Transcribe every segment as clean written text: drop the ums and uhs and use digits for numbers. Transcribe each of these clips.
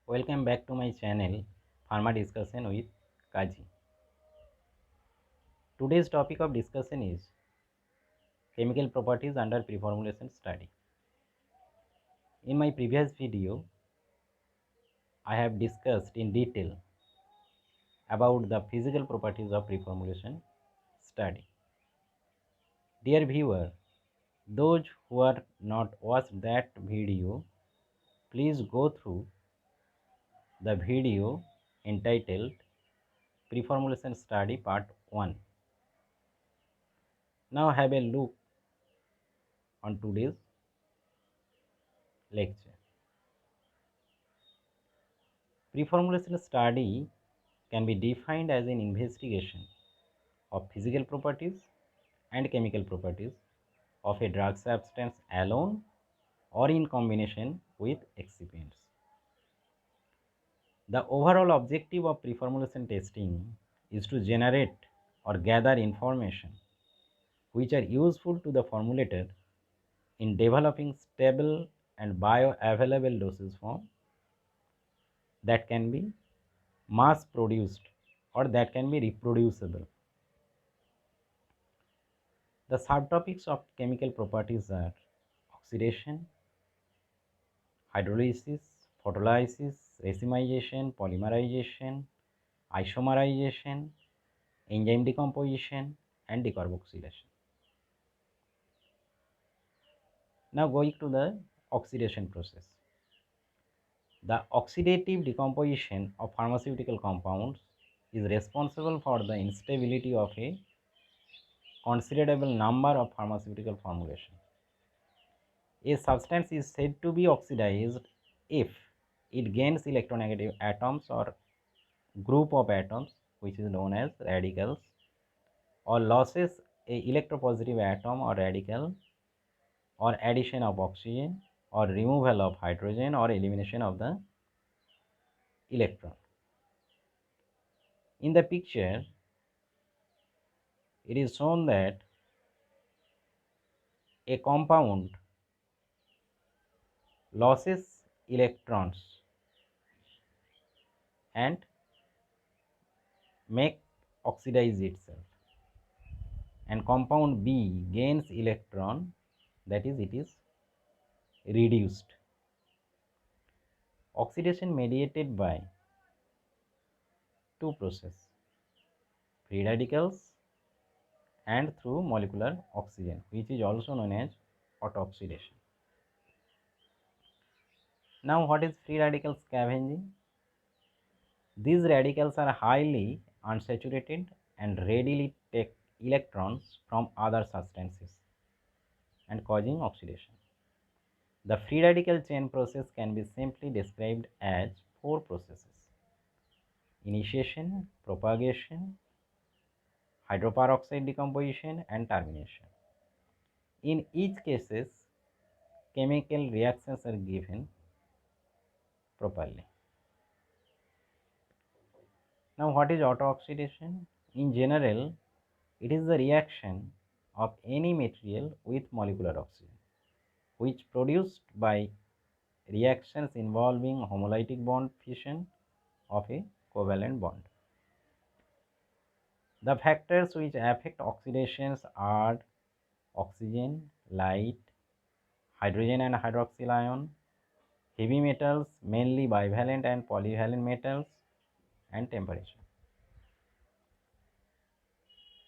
Welcome back to my channel Pharma Discussion with Kaji. Today's topic of discussion is chemical properties under preformulation study. In my previous video, I have discussed in detail about the physical properties of preformulation study. Dear viewer, those who are not watched that video, please go through the video entitled Preformulation Study Part 1. Now have a look on today's lecture. Preformulation study can be defined as an investigation of physical properties and chemical properties of a drug substance alone or in combination with excipients. The overall objective of preformulation testing is to generate or gather information which are useful to the formulator in developing stable and bioavailable dosage form that can be mass produced or that can be reproducible. The subtopics of chemical properties are oxidation, hydrolysis, photolysis, racemization, polymerization, isomerization, enzyme decomposition, and decarboxylation. Now going to the oxidation process. The oxidative decomposition of pharmaceutical compounds is responsible for the instability of a considerable number of pharmaceutical formulations. A substance is said to be oxidized if it gains electronegative atoms or group of atoms, which is known as radicals, or losses a electropositive atom or radical, or addition of oxygen, or removal of hydrogen, or elimination of the electron. In the picture, it is shown that a compound losses electrons and make oxidize itself, and compound B gains electron, that is, it is reduced. Oxidation mediated by two processes, free radicals and through molecular oxygen, which is also known as autooxidation. Now what is free radical scavenging? These radicals are highly unsaturated and readily take electrons from other substances and causing oxidation. The free radical chain process can be simply described as four processes: initiation, propagation, hydroperoxide decomposition, and termination. In each cases, chemical reactions are given properly. Now what is autooxidation? In general, it is the reaction of any material with molecular oxygen, which produced by reactions involving homolytic bond fission of a covalent bond. The factors which affect oxidations are oxygen, light, hydrogen and hydroxyl ion, heavy metals, mainly bivalent and polyvalent metals, and temperature.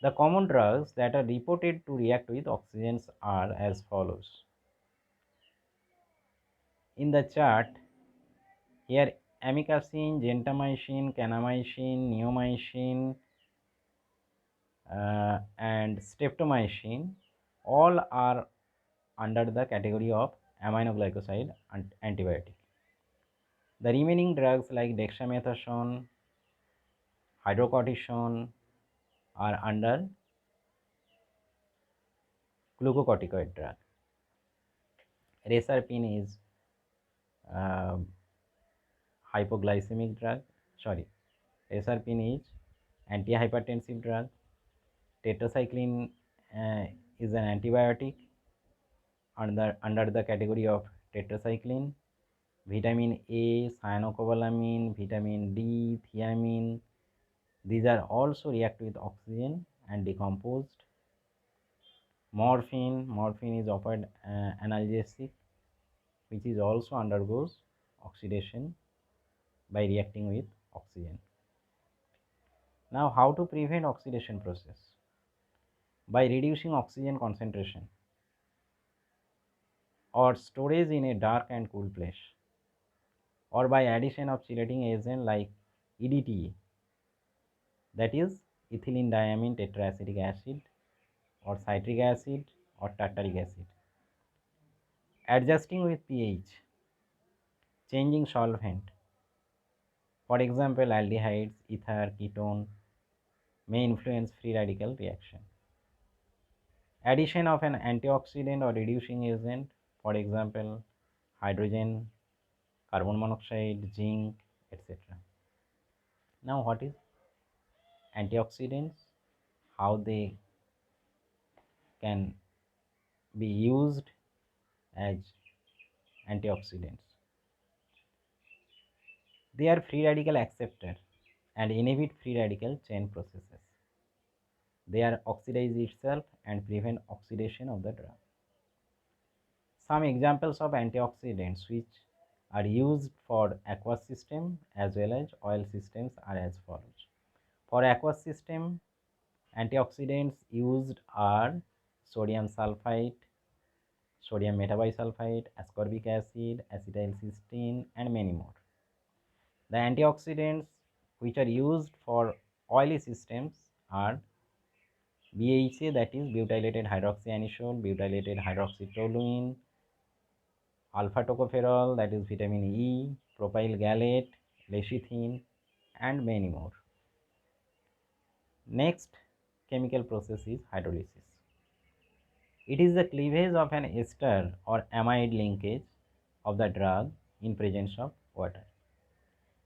The common drugs that are reported to react with oxygens are as follows. In the chart, here amikacin, gentamicin, kanamycin, neomycin, and streptomycin all are under the category of aminoglycoside antibiotic. The remaining drugs like dexamethasone, hydrocortisone are under glucocorticoid drug. Reserpine is hypoglycemic drug. Reserpine is antihypertensive drug. Tetracycline is an antibiotic under the category of tetracycline. vitamin A, cyanocobalamin, vitamin D, thiamine. These are also react with oxygen and decomposed. Morphine is offered analgesic, which is also undergoes oxidation by reacting with oxygen. Now, how to prevent oxidation process? By reducing oxygen concentration or storage in a dark and cool place, or by addition of chelating agent like EDTA, that is ethylene diamine tetraacetic acid or citric acid or tartaric acid. Adjusting with pH, changing solvent, for example aldehydes, ether, ketone may influence free radical reaction. Addition of an antioxidant or reducing agent, for example hydrogen, carbon monoxide, zinc, etc. Now, what is antioxidants? How they can be used as antioxidants? They are free radical acceptor and inhibit free radical chain processes. They are oxidize itself and prevent oxidation of the drug. Some examples of antioxidants which are used for aqueous system as well as oil systems are as follows. For aqueous system, antioxidants used are sodium sulfite, sodium metabisulfite, ascorbic acid, acetylcysteine, and many more. The antioxidants which are used for oily systems are BHA, that is butylated hydroxyanisole, butylated hydroxytoluene, alpha tocopherol, that is vitamin E, propyl gallate, lecithin, and many more. Next chemical process is hydrolysis. It is the cleavage of an ester or amide linkage of the drug in presence of water.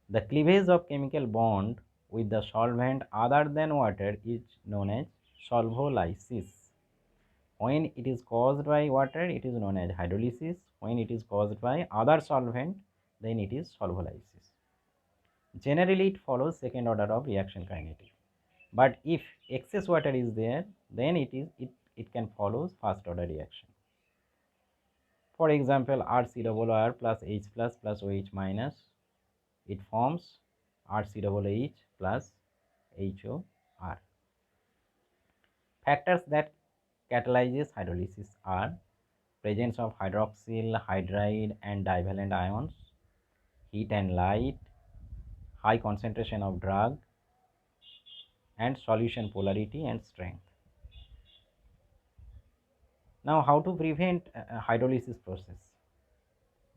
The cleavage of chemical bond with the solvent other than water is known as solvolysis. When it is caused by water, it is known as hydrolysis. When it is caused by other solvent, then it is solvolysis. Generally, it follows second order of reaction kinetics. But if excess water is there, then it can follow first order reaction. For example, RCOR plus H plus OH minus, it forms RCOH plus HOR. Factors that catalyzes hydrolysis are presence of hydroxyl, hydride and divalent ions, heat and light, high concentration of drug, and solution polarity and strength. Now, how to prevent hydrolysis process?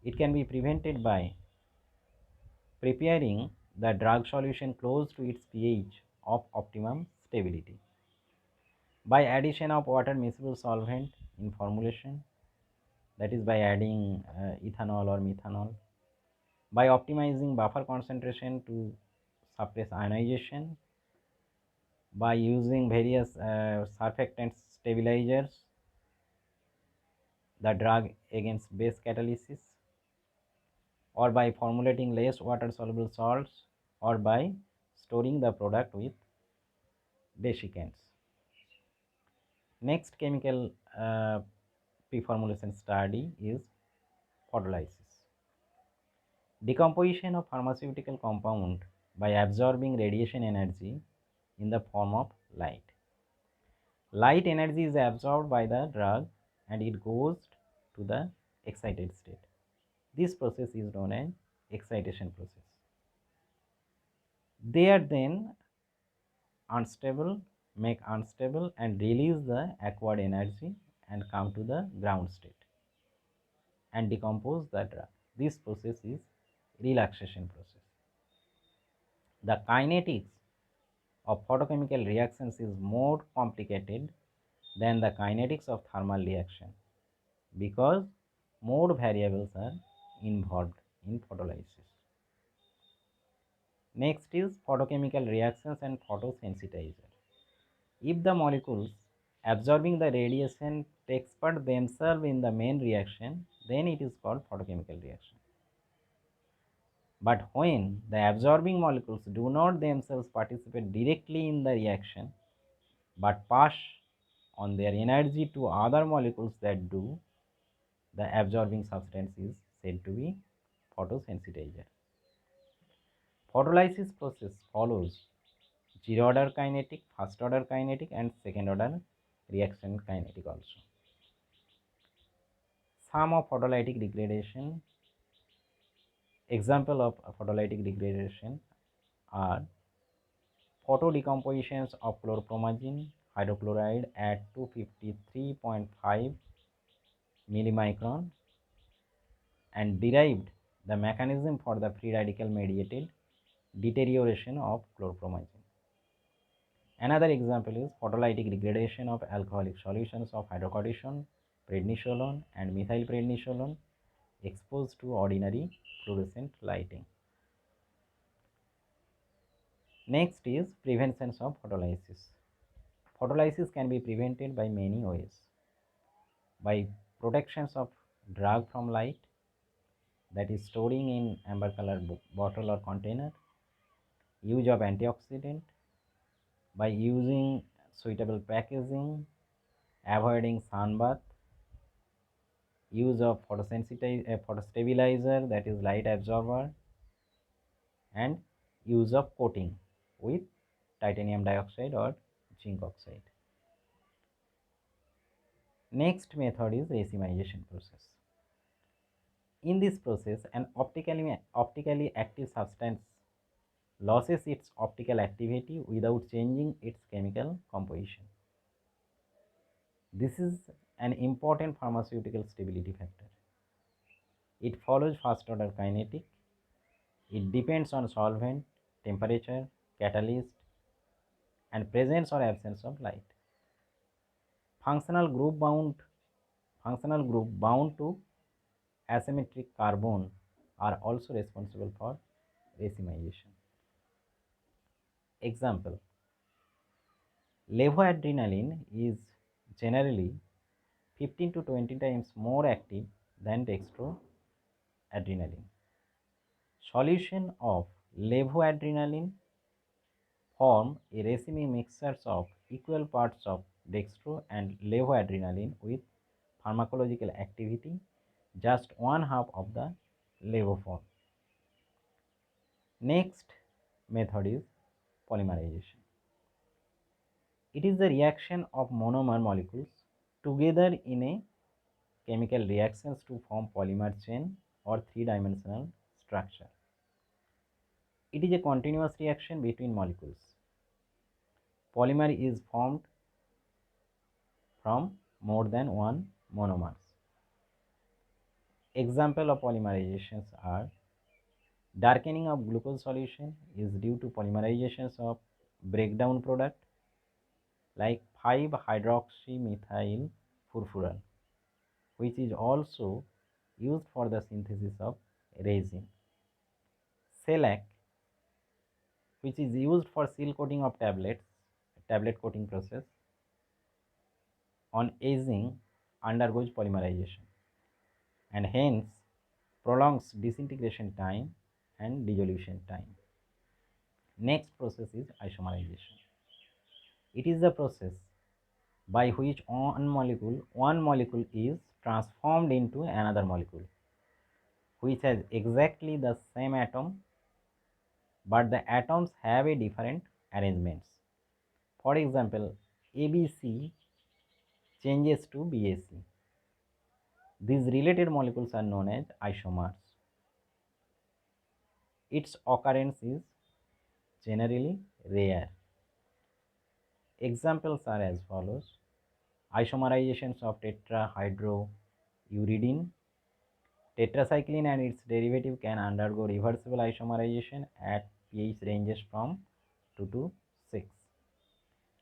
It can be prevented by preparing the drug solution close to its pH of optimum stability, by addition of water miscible solvent in formulation, that is by adding ethanol or methanol, by optimizing buffer concentration to suppress ionization, by using various surfactant stabilizers the drug against base catalysis, or by formulating less water soluble salts, or by storing the product with desiccants. Next chemical preformulation study is photolysis. Decomposition of pharmaceutical compound by absorbing radiation energy in the form of light. Light energy is absorbed by the drug and it goes to the excited state. This process is known as excitation process. They are then unstable, make unstable and release the acquired energy and come to the ground state and decompose the drug. This process is relaxation process. The kinetics of photochemical reactions is more complicated than the kinetics of thermal reaction because more variables are involved in photolysis. Next is photochemical reactions and photosensitizer. If the molecules absorbing the radiation take part themselves in the main reaction, then it is called photochemical reaction. But when the absorbing molecules do not themselves participate directly in the reaction but pass on their energy to other molecules that do, the absorbing substance is said to be photosensitizer. Photolysis process follows zero order kinetic, first order kinetic and second order reaction kinetic also. Some of photolytic degradation, example of photolytic degradation are photodecompositions of chlorpromazine hydrochloride at 253.5 millimicron and derived the mechanism for the free radical mediated deterioration of chlorpromazine. Another example is photolytic degradation of alcoholic solutions of hydrocortisone, prednisolone and methylprednisolone exposed to ordinary fluorescent lighting. Next is prevention of photolysis. Photolysis can be prevented by many ways. By protections of drug from light, that is storing in amber colored bottle or container, use of antioxidant, by using suitable packaging, avoiding sunbath, use of photostabilizer, that is light absorber, and use of coating with titanium dioxide or zinc oxide. Next method is racemization process. In this process, an optically active substance loses its optical activity without changing its chemical composition. This is an important pharmaceutical stability factor. It follows first order kinetic. It depends on solvent, temperature, catalyst, and presence or absence of light. Functional group bound to asymmetric carbon are also responsible for racemization. Example: levoadrenaline is generally 15 to 20 times more active than dextroadrenaline. Solution of levoadrenaline form a racemic mixture of equal parts of dextro and levoadrenaline with pharmacological activity just one half of the levo form. Next method is polymerization. It is the reaction of monomer molecules together in a chemical reactions to form polymer chain or three-dimensional structure. It is a continuous reaction between molecules. Polymer is formed from more than one monomers. Example of polymerizations are darkening of glucose solution is due to polymerizations of breakdown product like 5-hydroxymethyl furfural, which is also used for the synthesis of resin. Shellac, which is used for seal coating of tablet coating process on aging, undergoes polymerization and hence prolongs disintegration time and dissolution time. Next process is isomerization. It is the process by which one molecule is transformed into another molecule which has exactly the same atom, but the atoms have a different arrangements. For example, ABC changes to BAC. These related molecules are known as isomers. Its occurrence is generally rare. Examples are as follows: isomerizations of tetrahydrouridine. Tetracycline and its derivative can undergo reversible isomerization at pH ranges from 2 to 6.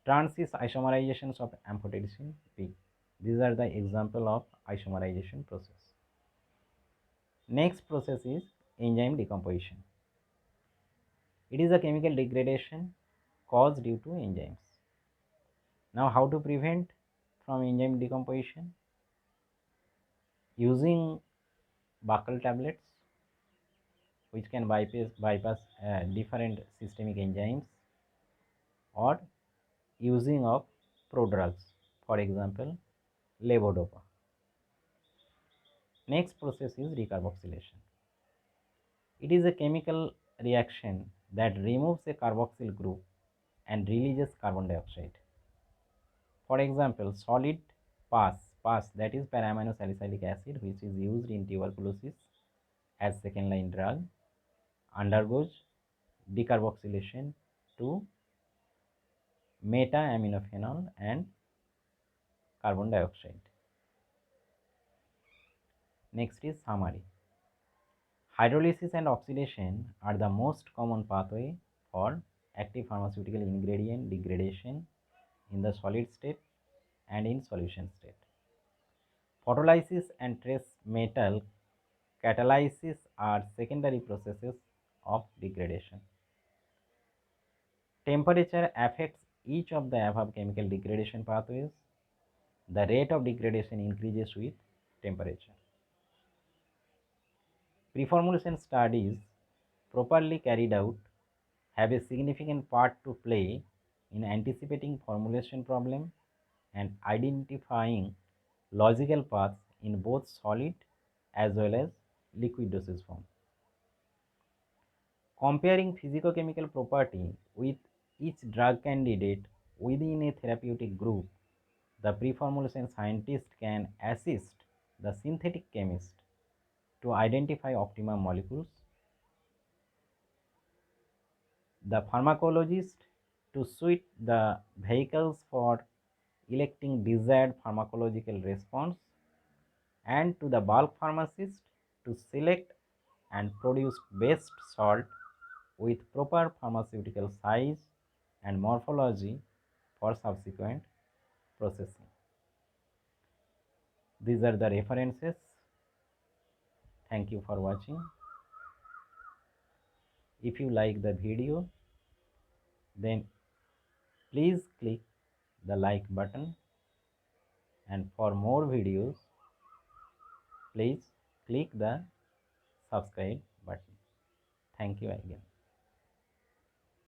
Trans isomerizations of amphotericin B. These are the example of isomerization process. Next process is enzyme decomposition. It is a chemical degradation caused due to enzymes. Now, how to prevent from enzyme decomposition? Using buccal tablets, which can bypass different systemic enzymes, or using of prodrugs, for example levodopa. Next process is recarboxylation. It is a chemical reaction that removes a carboxyl group and releases carbon dioxide. For example, solid PAS, that is para-aminosalicylic acid, which is used in tuberculosis as second line drug, undergoes decarboxylation to meta-aminophenol and carbon dioxide. Next is summary. Hydrolysis and oxidation are the most common pathway for active pharmaceutical ingredient degradation in the solid state and in solution state. Photolysis and trace metal catalysis are secondary processes of degradation. Temperature affects each of the above chemical degradation pathways. The rate of degradation increases with temperature. Preformulation studies properly carried out have a significant part to play in anticipating formulation problem and identifying logical paths in both solid as well as liquid dosage form. Comparing physicochemical property with each drug candidate within a therapeutic group, the preformulation scientist can assist the synthetic chemist to identify optimum molecules, the pharmacologist to suit the vehicles for electing desired pharmacological response, and to the bulk pharmacist to select and produce best salt with proper pharmaceutical size and morphology for subsequent processing. These are the references. Thank you for watching. If you like the video, then please click the like button, and for more videos please click the subscribe button. Thank you again.